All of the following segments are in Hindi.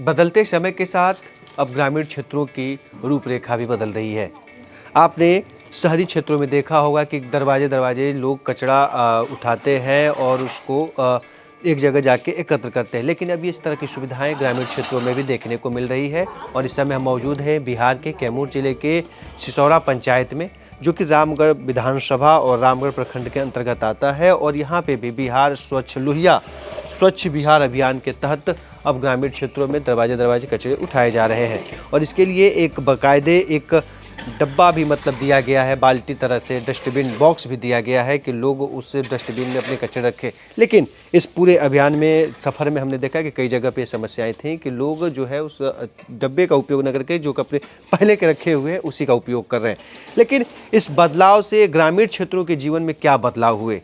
बदलते समय के साथ अब ग्रामीण क्षेत्रों की रूपरेखा भी बदल रही है। आपने शहरी क्षेत्रों में देखा होगा कि दरवाजे दरवाजे लोग कचरा उठाते हैं और उसको एक जगह जाके एकत्र करते हैं, लेकिन अब इस तरह की सुविधाएं ग्रामीण क्षेत्रों में भी देखने को मिल रही है। और इस समय हम मौजूद हैं बिहार के कैमूर जिले के सिसौरा पंचायत में, जो कि रामगढ़ विधानसभा और रामगढ़ प्रखंड के अंतर्गत आता है। और यहाँ पे भी बिहार स्वच्छ बिहार अभियान के तहत अब ग्रामीण क्षेत्रों में दरवाजे दरवाजे कचरे उठाए जा रहे हैं। और इसके लिए एक बाकायदे एक डब्बा भी दिया गया है, बाल्टी तरह से डस्टबिन बॉक्स भी दिया गया है कि लोग उस डस्टबिन में अपने कचरे रखें। लेकिन इस पूरे अभियान में सफ़र में हमने देखा कि कई जगह पे समस्याएं थीं कि लोग जो है उस डब्बे का उपयोग न करके जो कपड़े पहले के रखे हुए हैं उसी का उपयोग कर रहे हैं। लेकिन इस बदलाव से ग्रामीण क्षेत्रों के जीवन में क्या बदलाव हुए,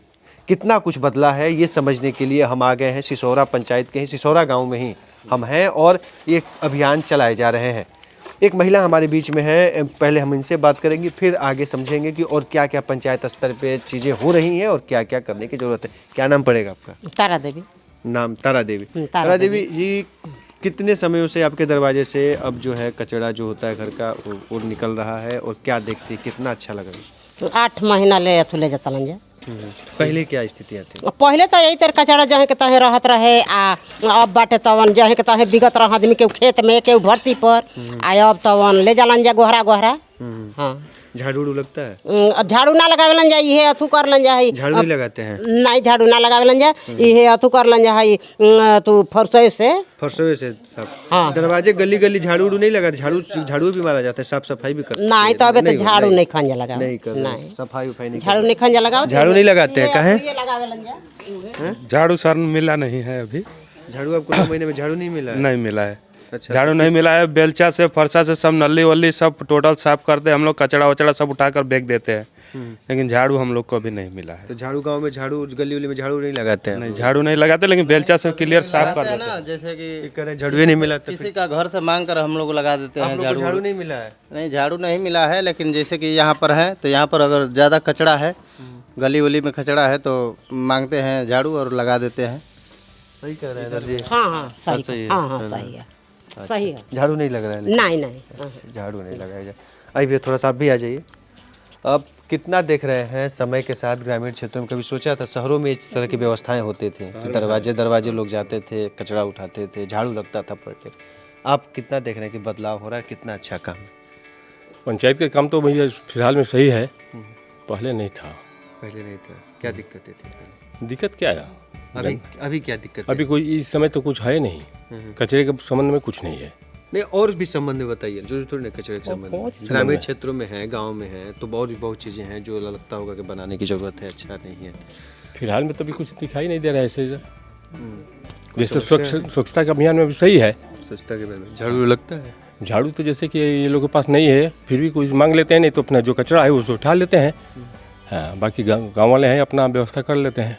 कितना कुछ बदला है, ये समझने के लिए हम आ गए हैं सिसौरा पंचायत के ही सिसौरा गाँव में ही हम हैं और ये अभियान चलाए जा रहे हैं। एक महिला हमारे बीच में है, पहले हम इनसे बात करेंगे, फिर आगे समझेंगे कि और क्या क्या पंचायत स्तर पे चीज़ें हो रही हैं और क्या क्या करने की ज़रूरत है। क्या नाम पड़ेगा आपका? तारा देवी। नाम तारा देवी। तारा देवी जी, कितने समयों से आपके दरवाजे से अब जो है कचरा जो होता है घर का वो निकल रहा है और क्या देखती, कितना अच्छा लग रहा है? 8 महीना ले अथु ले जाता लंजा। पहले क्या स्थितियाँ थी? पहले तो यही तरह कचरा जहे के तहे रहत रहे आ अब बाटे तवन जहे के तहे बिगत रह आदमी के खेत में के धरती पर आ अब तवन ले जालन जा गोहरा गोहरा। हाँ, झाड़ू उड़ू लगता है? झाड़ू ना लगावेलन जा, इहे अथु करलन जा। झाड़ू नहीं लगाते हैं? नहीं, झाड़ू ना लगावेलन जा, इहे अथु करलन जा तू फरसोए से साफ। हाँ। दरवाजे गली गली झाड़ू उड़ू नहीं लगाते? झाड़ू भी मारा जाता है, साफ सफाई भी करते हैं? नहीं, तो अबे तो झाड़ू नहीं खंजा लगा, नहीं सफाई उफाई नहीं, झाड़ू नहीं खंजा लगाओ, झाड़ू नहीं लगाते हैं। कहें झाड़ू सर मिला नहीं है अभी। झाड़ू आपको 9 महीने में झाड़ू नहीं मिला है? नहीं मिला है। अच्छा, झाड़ू नहीं मिला है। बेलचा से फरसा से सब नली वल्ली सब टोटल साफ करते हैं हम लोग, कचरा वचड़ा सब उठाकर फेंक देते हैं, लेकिन झाड़ू हम लोग को अभी नहीं मिला है। तो झाड़ू गांव में झाड़ू गली उली में झाड़ू नहीं लगाते हैं? नहीं, झाड़ू नहीं लगाते, लेकिन बेलचा से क्लियर साफ कर देते हैं। जैसे कि करें झाड़ू नहीं मिला तो किसी का घर से मांग कर हम लोग लगा देते हैं। झाड़ू नहीं मिला है? नहीं, झाड़ू नहीं मिला है, लेकिन जैसे कि यहाँ पर है तो यहाँ पर अगर ज़्यादा कचरा है, गली वली में कचरा है तो मांगते हैं झाड़ू और लगा देते हैं। सही कह रहे हैं जी। हाँ सही है। हाँ सही है, सही है। झाड़ू नहीं लग रहा है? नहीं, झाड़ू नहीं लगाया जाए। अभी थोड़ा सा आप भी आ जाइए। अब कितना देख रहे हैं समय के साथ ग्रामीण क्षेत्रों में, कभी सोचा था शहरों में इस तरह की व्यवस्थाएं होती थी कि दरवाजे दरवाजे लोग जाते थे, कचरा उठाते थे, झाड़ू लगता था पर डे? आप कितना देख रहे हैं कि बदलाव हो रहा है, कितना अच्छा काम है? पंचायत का काम तो भैया फिलहाल में सही है, पहले नहीं था। पहले नहीं था? क्या दिक्कतें थी पहले? दिक्कत क्या है अभी क्या दिक्कत? अभी कोई इस समय तो कुछ है नहीं, कचरे के संबंध में कुछ नहीं है। नहीं, और भी संबंध में बताइए, जो थोड़ी ना कचरे के संबंध में। ग्रामीण क्षेत्रों में है, गांव में है, तो और भी बहुत चीज़ें हैं जो लगता होगा कि बनाने की ज़रूरत है, अच्छा नहीं है। फिलहाल में तो अभी कुछ दिखाई नहीं दे रहा है ऐसे। जैसे स्वच्छता के अभियान में भी सही है। स्वच्छता के बारे में झाड़ू लगता है? झाड़ू तो जैसे कि ये लोगों के पास नहीं है, फिर भी कोई मांग लेते हैं, नहीं तो अपना जो कचरा है उसको उठा लेते हैं। हाँ, बाकी गाँव वाले हैं अपना व्यवस्था कर लेते हैं।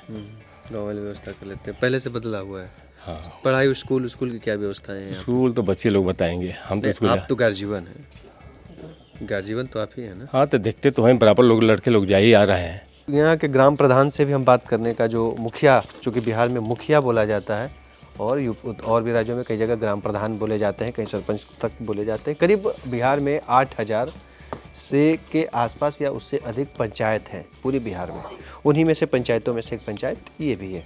गाँव वाले व्यवस्था कर लेते हैं, पहले से बदला हुआ है। हाँ, पढ़ाई स्कूल की क्या व्यवस्थाएं हैं? स्कूल तो बच्चे लोग बताएंगे, हम तो स्कूल। आप तो गार्जियन है, गार्जियन तो आप ही है ना? हाँ, तो देखते तो हैं, बराबर लोग लड़के लोग जा ही आ रहे हैं। यहाँ के ग्राम प्रधान से भी हम बात करने का, जो मुखिया, चूँकि बिहार में मुखिया बोला जाता है और भी राज्यों में कई जगह ग्राम प्रधान बोले जाते हैं, कई सरपंच तक बोले जाते हैं। करीब बिहार में 8000 से के आसपास या उससे अधिक पंचायत है पूरी बिहार में। उन्हीं में से पंचायतों में से एक पंचायत ये भी है।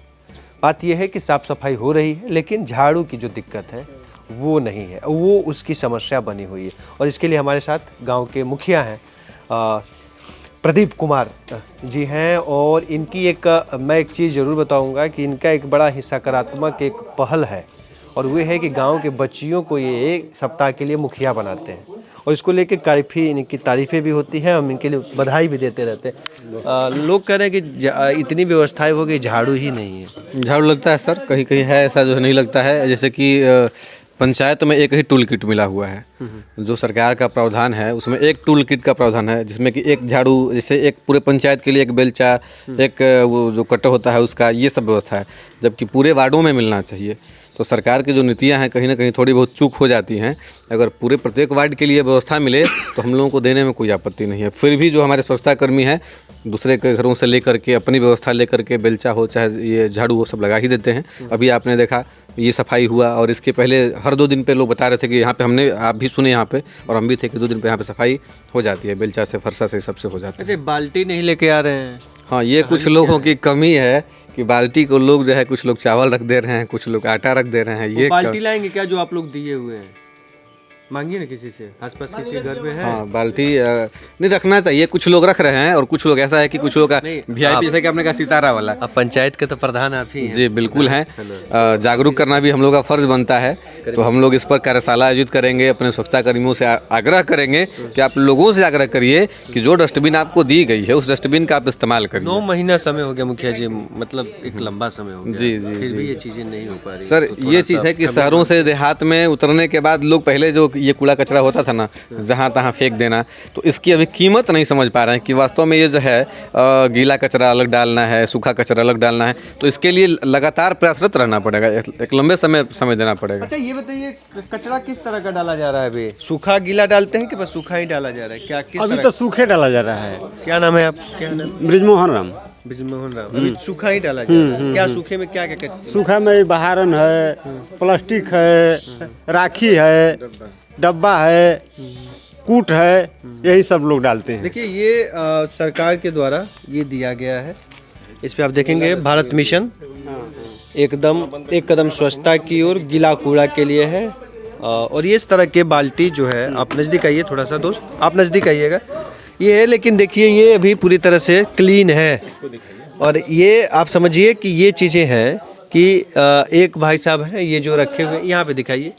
बात यह है कि साफ़ सफाई हो रही है, लेकिन झाड़ू की जो दिक्कत है वो नहीं है, वो उसकी समस्या बनी हुई है। और इसके लिए हमारे साथ गांव के मुखिया हैं, प्रदीप कुमार जी हैं। और इनकी मैं एक चीज़ ज़रूर बताऊंगा कि इनका एक बड़ा ही सकारात्मक एक पहल है, और वो है कि गांव के बच्चियों को ये एक सप्ताह के लिए मुखिया बनाते हैं। और इसको लेके काफ़ी इनकी तारीफ़ें भी होती हैं, हम इनके लिए बधाई भी देते रहते हैं। लोग कह रहे हैं कि इतनी व्यवस्थाएं हो गई, झाड़ू ही नहीं है। झाड़ू लगता है सर, कहीं कहीं है ऐसा जो नहीं लगता है। जैसे कि पंचायत में एक ही टूल किट मिला हुआ है, जो सरकार का प्रावधान है उसमें एक टूल किट का प्रावधान है, जिसमें कि एक झाड़ू, जैसे एक पूरे पंचायत के लिए एक बेलचा, एक वो जो कटर होता है उसका, ये सब व्यवस्था है। जबकि पूरे वार्डों में मिलना चाहिए, तो सरकार की जो नीतियाँ हैं कहीं ना कहीं थोड़ी बहुत चूक हो जाती हैं। अगर पूरे प्रत्येक वार्ड के लिए व्यवस्था मिले तो हम लोगों को देने में कोई आपत्ति नहीं है। फिर भी जो हमारे स्वच्छता कर्मी हैं दूसरे के घरों से लेकर के अपनी व्यवस्था लेकर के बेलचा हो चाहे ये झाड़ू हो सब लगा ही देते हैं। अभी आपने देखा ये सफाई हुआ और इसके पहले हर 2 दिन पे लोग बता रहे थे कि यहाँ पे हमने आप भी सुने यहाँ पे और हम भी थे कि 2 दिन पे यहाँ पे सफाई हो जाती है, बेलचा से फरसा से सबसे हो जाती है। अच्छा, बाल्टी नहीं लेके आ रहे हैं? हाँ, ये कुछ लोगों की कमी है कि बाल्टी को लोग जो है कुछ लोग चावल रख दे रहे हैं, कुछ लोग आटा रख दे रहे हैं। ये बाल्टी लाएंगे क्या जो आप लोग दिए हुए हैं? मांगिए ना किसी से, आसपास किसी घर में है? हाँ, बाल्टी नहीं रखना चाहिए। कुछ लोग रख रहे हैं और कुछ लोग ऐसा है कि कुछ लोग का VIP जैसे कि आपने कहा सितारा वाला। अब पंचायत के तो प्रधान आप ही हैं। जी बिल्कुल हैं। जागरूक करना भी हम लोग का फर्ज बनता है। तो हम लोग इस पर कार्यशाला आयोजित करेंगे, अपने स्वच्छता कर्मियों से आग्रह करेंगे कि आप लोगों से आग्रह करिए कि जो डस्टबिन आपको दी गई है उस डस्टबिन का आप इस्तेमाल करिए। 9 महीना समय हो गया मुखिया जी, मतलब एक लंबा समय हो गया। जी जी फिर भी ये चीजें नहीं हो पा रही। सर, ये चीज़ है कि शहरों से देहात में उतरने के बाद लोग पहले जो ये कूड़ा कचरा होता था ना जहाँ तहाँ फेंक देना, तो इसकी अभी कीमत नहीं समझ पा रहे हैं कि वास्तव में ये जो है गीला कचरा अलग डालना है, सूखा कचरा अलग डालना है। तो इसके लिए लगातार प्रयासरत रहना पड़ेगा, एक लंबे समय देना पड़ेगा। अच्छा, ये बताइए कचरा किस तरह का डाला जा रहा है? अभी सूखा गीला डालते हैं कि बस सूखा ही डाला जा रहा है? क्या किस अभी तरह? तो सूखे डाला जा रहा है। क्या नाम है आप? क्या नाम? ब्रिजमोहन राम। ब्रिजमोहन राम। अभी सूखा ही डाला जा रहा है। क्या सूखे में क्या क्या सूखा में बहारन है, प्लास्टिक है, राखी है, डब्बा है, कूट है, यही सब लोग डालते हैं। देखिए, ये सरकार के द्वारा ये दिया गया है। इस पे आप देखेंगे भारत मिशन एक कदम स्वच्छता की ओर, गीला कूड़ा के लिए है। और ये इस तरह के बाल्टी जो है, आप नज़दीक आइए थोड़ा सा दोस्त, आप नज़दीक आइएगा। ये है, लेकिन देखिए ये अभी पूरी तरह से क्लीन है। और ये आप समझिए कि ये चीज़ें हैं कि एक भाई साहब हैं ये जो रखे हुए, यहाँ पे दिखाइए,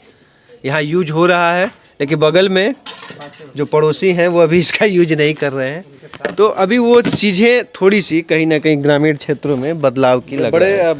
यहाँ यूज हो रहा है, लेकिन बगल में जो पड़ोसी हैं वो अभी इसका यूज नहीं कर रहे हैं। तो अभी वो चीज़ें थोड़ी सी कहीं ना कहीं ग्रामीण क्षेत्रों में बदलाव की लग रही है।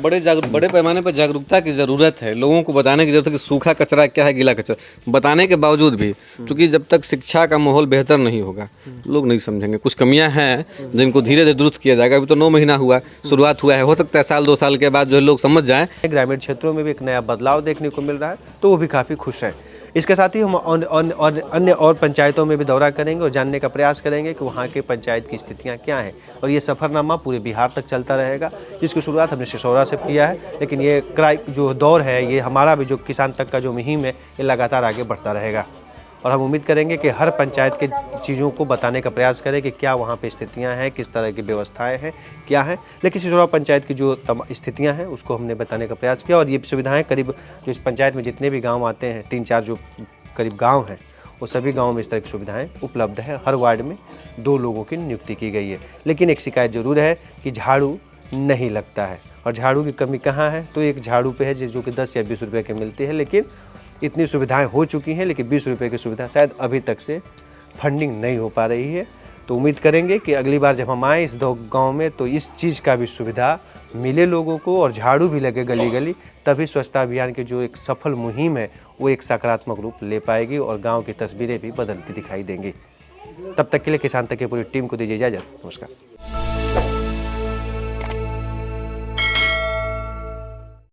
बड़े पैमाने पर जागरूकता की ज़रूरत है। लोगों को बताने की ज़रूरत है कि सूखा कचरा क्या है, गीला कचरा। बताने के बावजूद भी क्योंकि जब तक शिक्षा का माहौल बेहतर नहीं होगा लोग नहीं समझेंगे। कुछ कमियां हैं जिनको धीरे धीरे दुरुस्त किया जाएगा। अभी तो 9 महीना हुआ, शुरुआत हुआ है, हो सकता है 1-2 साल के बाद जो लोग समझ जाएँ। ग्रामीण क्षेत्रों में भी एक नया बदलाव देखने को मिल रहा है, तो वो भी काफ़ी खुश हैं। इसके साथ ही हम अन्य और पंचायतों में भी दौरा करेंगे और जानने का प्रयास करेंगे कि वहाँ के पंचायत की स्थितियाँ क्या हैं। और ये सफ़रनामा पूरे बिहार तक चलता रहेगा, जिसकी शुरुआत हमने सिसौरा से किया है। लेकिन ये जो दौर है, ये हमारा भी जो किसान तक का जो मुहिम है, ये लगातार आगे बढ़ता रहेगा। और हम उम्मीद करेंगे कि हर पंचायत के चीज़ों को बताने का प्रयास करें कि क्या वहाँ पे स्थितियाँ हैं, किस तरह की व्यवस्थाएं हैं, क्या हैं। लेकिन सिसौरा पंचायत की जो स्थितियाँ हैं उसको हमने बताने का प्रयास किया। और ये सुविधाएं करीब जो इस पंचायत में जितने भी गांव आते हैं, 3-4 जो करीब गांव हैं, वो सभी गाँव में इस तरह की सुविधाएँ उपलब्ध है। हर वार्ड में 2 लोगों की नियुक्ति की गई है। लेकिन एक शिकायत ज़रूर है कि झाड़ू नहीं लगता है। और झाड़ू की कमी कहाँ है? तो एक झाड़ू पे है जो कि 10 या 20 रुपये की मिलती है। लेकिन इतनी सुविधाएं हो चुकी हैं, लेकिन 20 रुपये की सुविधा शायद अभी तक से फंडिंग नहीं हो पा रही है। तो उम्मीद करेंगे कि अगली बार जब हम आए इस गांव में तो इस चीज़ का भी सुविधा मिले लोगों को और झाड़ू भी लगे गली गली, तभी स्वच्छता अभियान की जो एक सफल मुहिम है वो एक सकारात्मक रूप ले पाएगी और गाँव की तस्वीरें भी बदलती दिखाई देंगी। तब तक के लिए किसान तक की पूरी टीम को दीजिए इजाज़त। नमस्कार।